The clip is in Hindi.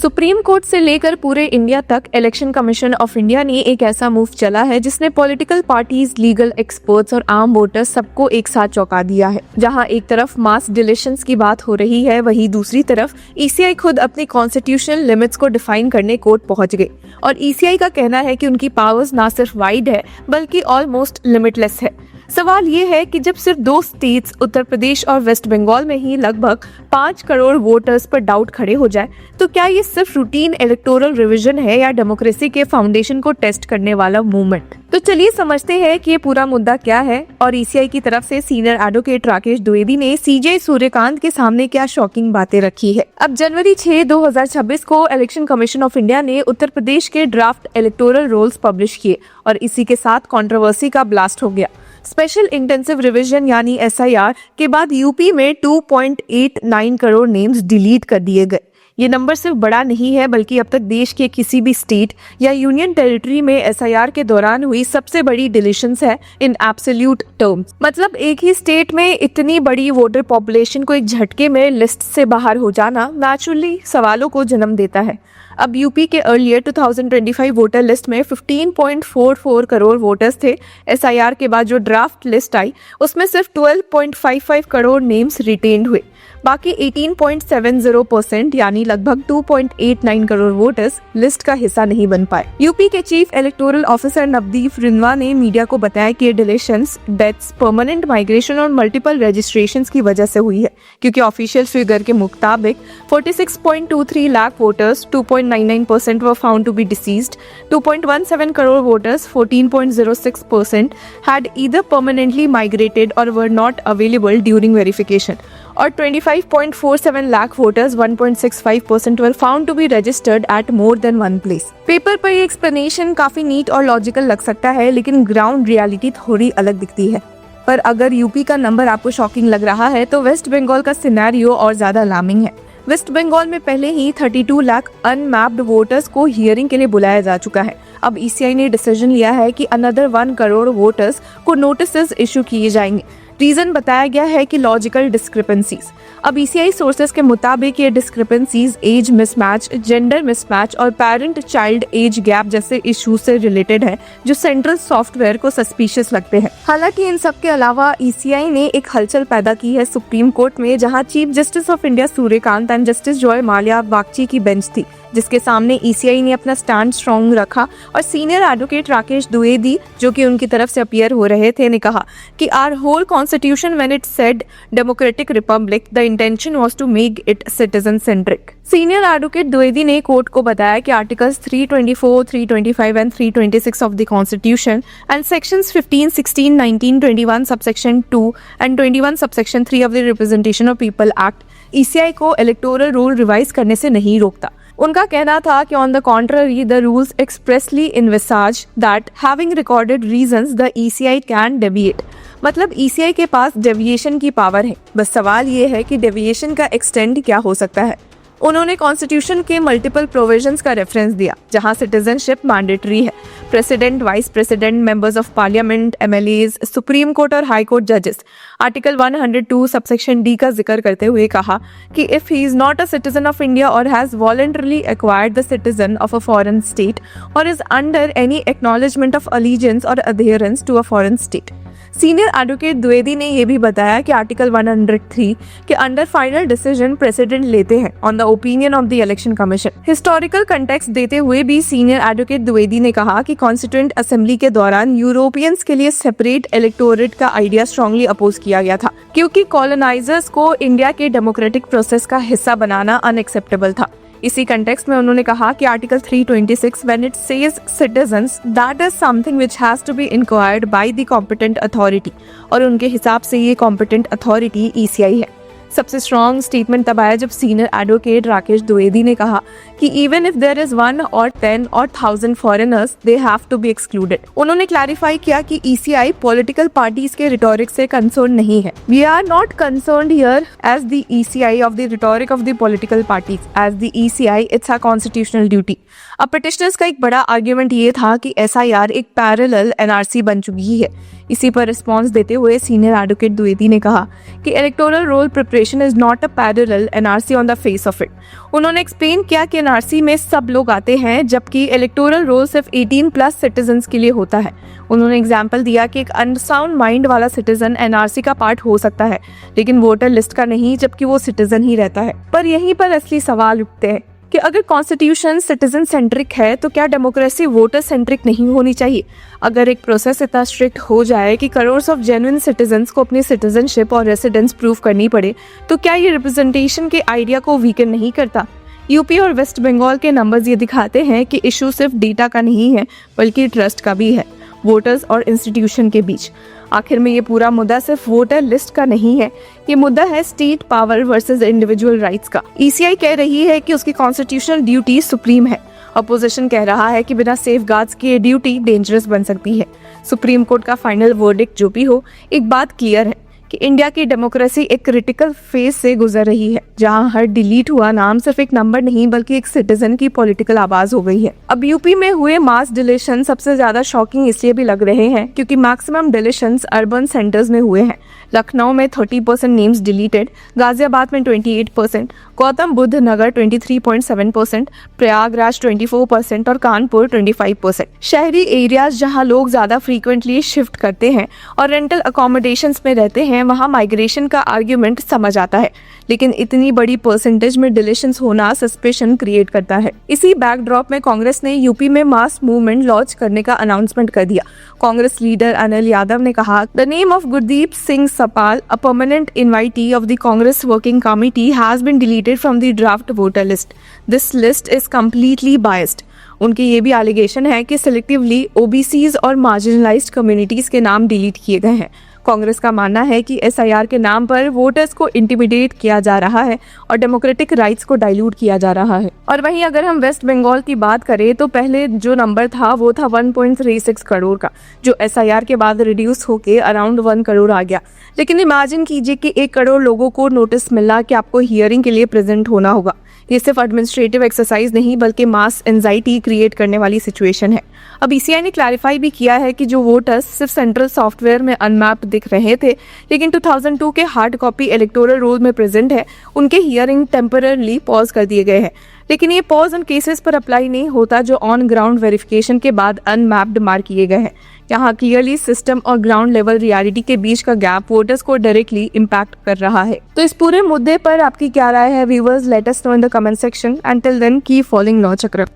सुप्रीम कोर्ट से लेकर पूरे इंडिया तक इलेक्शन कमीशन ऑफ इंडिया ने एक ऐसा मूव चला है जिसने पॉलिटिकल पार्टीज, लीगल एक्सपर्ट्स और आम वोटर्स सबको एक साथ चौंका दिया है। जहां एक तरफ मास डिलीशंस की बात हो रही है, वहीं दूसरी तरफ ईसीआई खुद अपनी कॉन्स्टिट्यूशनल लिमिट्स को डिफाइन करने कोर्ट पहुंच गए और ईसीआई का कहना है कि उनकी पावर्स ना सिर्फ वाइड है बल्कि ऑलमोस्ट लिमिटलेस है। सवाल ये है कि जब सिर्फ 2 स्टेट्स उत्तर प्रदेश और वेस्ट बंगाल में ही लगभग 5 करोड़ वोटर्स पर डाउट खड़े हो जाए तो क्या ये सिर्फ रूटीन इलेक्टोरल रिवीजन है या डेमोक्रेसी के फाउंडेशन को टेस्ट करने वाला मूवमेंट? तो चलिए समझते हैं कि ये पूरा मुद्दा क्या है और ईसीआई की तरफ से सीनियर एडवोकेट राकेश द्विवेदी ने सीजे सूर्यकांत के सामने क्या शॉकिंग बातें रखी है। अब जनवरी 6, 2026 को इलेक्शन कमीशन ऑफ इंडिया ने उत्तर प्रदेश के ड्राफ्ट इलेक्टोरल रोल्स पब्लिश किए और इसी के साथ कंट्रोवर्सी का ब्लास्ट हो गया। स्पेशल इंटेंसिव रिवीजन यानी एसआईआर के बाद यूपी में 2.89 करोड़ नेम्स डिलीट कर दिए गए। ये नंबर सिर्फ बड़ा नहीं है बल्कि अब तक देश के किसी भी स्टेट या यूनियन टेरिटरी में एसआईआर के दौरान हुई सबसे बड़ी डिलीशंस है इन एब्सोल्यूट टर्म्स। मतलब एक ही स्टेट में इतनी बड़ी वोटर पॉपुलेशन को एक झटके में लिस्ट से बाहर हो जाना नेचुरली सवालों को जन्म देता है। अब यूपी के अर्लियर 2025 वोटर लिस्ट में 15.44 करोड़ वोटर्स थे। एसआईआर के बाद जो ड्राफ्ट लिस्ट आई उसमें सिर्फ 12.55 करोड़ नेम्स रिटेन्ड हुए। बाकी 18.70% यानी लगभग 2.89 करोड़ वोटर्स लिस्ट का हिस्सा नहीं बन पाए। यूपी के चीफ इलेक्टोरल ऑफिसर नवदीप रिंदवा ने मीडिया को बताया कि ये डिलीशंस, डेथ्स, परमानेंट माइग्रेशन और मल्टीपल रजिस्ट्रेशंस की वजह से हुई है, क्योंकि ऑफिशियल फिगर के मुताबिक 46.23 lakh voters 2.99% were found to be deceased, 2.17 crore voters 14.06% had either permanently migrated or were not available during verification, और 25.47 lakh voters 1.65% were found to be registered at more than one place। Paper पर ये एक्सप्लेनेशन काफी नीट और लॉजिकल लग सकता है, लेकिन ग्राउंड रियलिटी थोड़ी अलग दिखती है। पर अगर यूपी का नंबर आपको शॉकिंग लग रहा है तो वेस्ट बंगाल का सिनेरियो और ज्यादा अलार्मिंग है। वेस्ट बंगाल में पहले ही 32 लाख अनमैप्ड वोटर्स को हियरिंग के लिए बुलाया जा चुका है। अब ईसीआई ने डिसीजन लिया है कि अनदर 1 करोड़ वोटर्स को नोटिस इशू किए जाएंगे। रीजन बताया गया है कि लॉजिकल डिस्क्रिपेंसीज। अब ईसीआई सोर्सेज के मुताबिक ये discrepancies age mismatch, gender mismatch और पेरेंट चाइल्ड एज गैप जैसे इशू से रिलेटेड है, जो सेंट्रल सॉफ्टवेयर को सस्पिशियस लगते हैं। हालांकि इन सब के अलावा ईसीआई ने एक हलचल पैदा की है सुप्रीम कोर्ट में, जहां chief justice of India Suryakant and justice Joy Mallya Bagchi की बेंच थी, जिसके सामने ईसीआई ने अपना स्टैंड स्ट्रॉन्ग रखा और सीनियर एडवोकेट राकेश द्विवेदी, जो कि उनकी तरफ से अपीयर हो रहे थे, ने कहा कि our whole constitution when it said democratic republic, the intention was to make it citizen centric. Senior advocate Dwivedi ने कोर्ट को बताया कि articles 324, 325 and 326 of the constitution and sections 15, 16, 19, 21 subsection 2 and 21 subsection 3 of the representation of people act ECI को इलेक्टोरल रूल रिवाइज करने से नहीं रोकता। उनका कहना था कि on the contrary the rules expressly envisage that having recorded reasons the ECI can deviate. मतलब ईसीआई के पास डेविएशन की पावर है, बस सवाल ये है कि डेविएशन का एक्सटेंड क्या हो सकता है। उन्होंने कॉन्स्टिट्यूशन के मल्टीपल प्रोविजंस का रेफरेंस दिया, जहां सिटीजनशिप मैंडेटरी है। President, vice president, members of parliament, MLAs, supreme court और हाई कोर्ट जजेस। आर्टिकल 102 सबसेक्शन डी का जिक्र करते हुए कहा कि if he is not a citizen of India और has voluntarily acquired the citizen of a foreign state और is under any acknowledgement of allegiance और adherence to a foreign state. Senior advocate Dwivedi ने यह भी बताया कि आर्टिकल 103 के अंडर फाइनल डिसीजन प्रेसिडेंट लेते हैं on the opinion of the election commission. Historical context देते हुए भी सीनियर एडवोकेट द्विवेदी ने कहा कि कॉन्स्टिट्यूएंट असेंबली के दौरान यूरोपियंस के लिए सेपरेट इलेक्टोरेट का आइडिया स्ट्रांगली अपोज किया गया था, क्योंकि कॉलोनाइजर्स को इंडिया के डेमोक्रेटिक प्रोसेस का हिस्सा बनाना अनएक्सेप्टेबल था। इसी कंटेक्स्ट में उन्होंने कहा कि article 326 when it says citizens that is something which has to be inquired by the competent authority, और उनके हिसाब से ये कॉम्पिटेंट अथॉरिटी ईसीआई है। सबसे स्ट्रॉन्ग स्टेटमेंट तब आया जब सीनियर एडवोकेट राकेश द्विवेदी ने कहा कि even if there is 1 or 10 or 1000 foreigners they have to be excluded. उन्होंने क्लैरिफाई किया कि ईसीआई पॉलिटिकल पार्टीज के रिटोरिक से कंसर्न नहीं है। We are not concerned here as the ECI of the rhetoric of the political parties, as the ECI it's a constitutional duty. अब पिटिशनर्स का एक बड़ा आर्ग्यूमेंट ये था कि एसआईआर एक पैरेलल एनआरसी बन चुकी है। इसी पर रिस्पॉन्स देते हुए सीनियर एडवोकेट द्विवेदी ने कहा कि electoral roll preparation registration is not a parallel NRC on the face of it. उन्होंने एक्सप्लेन किया कि एनआरसी में सब लोग आते हैं जबकि इलेक्टोरल रोल सिर्फ 18+ सिटीजन्स के लिए होता है। उन्होंने एग्जाम्पल दिया कि एक अनसाउंड माइंड वाला सिटीजन एनआरसी का पार्ट हो सकता है लेकिन वोटर लिस्ट का नहीं, जबकि वो सिटीजन ही रहता है। पर यहीं पर असली सवाल उठते हैं कि अगर कॉन्स्टिट्यूशन सिटीजन सेंट्रिक है तो क्या डेमोक्रेसी वोटर सेंट्रिक नहीं होनी चाहिए? अगर एक प्रोसेस इतना स्ट्रिक्ट हो जाए कि करोड़ ऑफ जेन्युइन सिटीजन्स को अपनी सिटीजनशिप और रेसिडेंस प्रूव करनी पड़े तो क्या ये रिप्रेजेंटेशन के आइडिया को वीकन नहीं करता? यूपी और वेस्ट बंगाल के नंबर्स ये दिखाते हैं कि इशू सिर्फ डेटा का नहीं है बल्कि ट्रस्ट का भी है, वोटर्स और इंस्टीट्यूशन के बीच। आखिर में ये पूरा मुद्दा सिर्फ वोटर लिस्ट का नहीं है, ये मुद्दा है state power versus individual rights का। ईसीआई कह रही है कि उसकी कॉन्स्टिट्यूशनल ड्यूटी सुप्रीम है, अपोजिशन कह रहा है कि बिना सेफगार्ड्स के ड्यूटी डेंजरस बन सकती है। सुप्रीम कोर्ट का फाइनल वर्डिक्ट जो भी हो, एक बात क्लियर है कि इंडिया की डेमोक्रेसी एक क्रिटिकल फेज से गुजर रही है जहां हर डिलीट हुआ नाम सिर्फ एक नंबर नहीं बल्कि एक सिटीजन की पॉलिटिकल आवाज हो गई है। अब यूपी में हुए मास डिलीशन सबसे ज्यादा शॉकिंग इसलिए भी लग रहे हैं क्योंकि मैक्सिमम डिलीशंस अर्बन सेंटर्स में हुए हैं। लखनऊ में 30% नेम्स डिलीटेड, गाजियाबाद में 28%, गौतम बुद्ध नगर 23.7%, प्रयागराज 24% और कानपुर 25%। शहरी एरियाज जहां लोग ज्यादा फ्रीक्वेंटली शिफ्ट करते हैं और रेंटल अकोमोडेशंस में रहते हैं वहां माइग्रेशन का आर्ग्यूमेंट समझ आता है, लेकिन इतनी बड़ी परसेंटेज में डिलीशंस होना सस्पेशन क्रिएट करता है। इसी बैकड्रॉप में कांग्रेस ने यूपी में मास मूवमेंट लॉन्च करने का अनाउंसमेंट कर दिया। कांग्रेस लीडर अनिल यादव ने कहा, the name of Gurdeep Singh Sapal, a permanent invitee of the Congress Working Committee, has been deleted from the draft voter list. This list is completely biased. उनके ये भी एलिगेशन है कि सिलेक्टिवली ओबीसीज और मार्जिनलाइज्ड कम्युनिटीज के नाम डिलीट किए गए हैं। कांग्रेस का मानना है कि एसआईआर के नाम पर वोटर्स को इंटिमिडेट किया जा रहा है और डेमोक्रेटिक राइट्स को डाइल्यूट किया जा रहा है। और वहीं अगर हम वेस्ट बंगाल की बात करें तो पहले जो नंबर था वो था 1.36 करोड़ का, जो एसआईआर के बाद रिड्यूस होके अराउंड 1 करोड़ आ गया। लेकिन इमेजिन कीजिए कि 1 करोड़ लोगों को नोटिस मिला कि आपको हियरिंग के लिए प्रेजेंट होना होगा। ये सिर्फ एडमिनिस्ट्रेटिव एक्सरसाइज नहीं बल्कि मास एंजाइटी क्रिएट करने वाली सिचुएशन है। अब ईसीआई ने क्लैरिफाई भी किया है कि जो वोटर्स सिर्फ सेंट्रल सॉफ्टवेयर में अनमैप्ड दिख रहे थे लेकिन 2002 के हार्ड कॉपी इलेक्टोरल रोल में प्रेजेंट है, उनके हियरिंग टेम्पररली पॉज कर दिए गए हैं। लेकिन ये पॉज उन केसेस पर अप्लाई नहीं होता जो ऑन ग्राउंड वेरिफिकेशन के बाद अनमैप्ड मार्क किए गए हैं। यहाँ क्लियरली सिस्टम और ग्राउंड लेवल रियलिटी के बीच का गैप वोटर्स को डायरेक्टली इम्पैक्ट कर रहा है। तो इस पूरे मुद्दे पर आपकी क्या राय है viewers? Let us know in the comment section. Until then keep following law चक्र।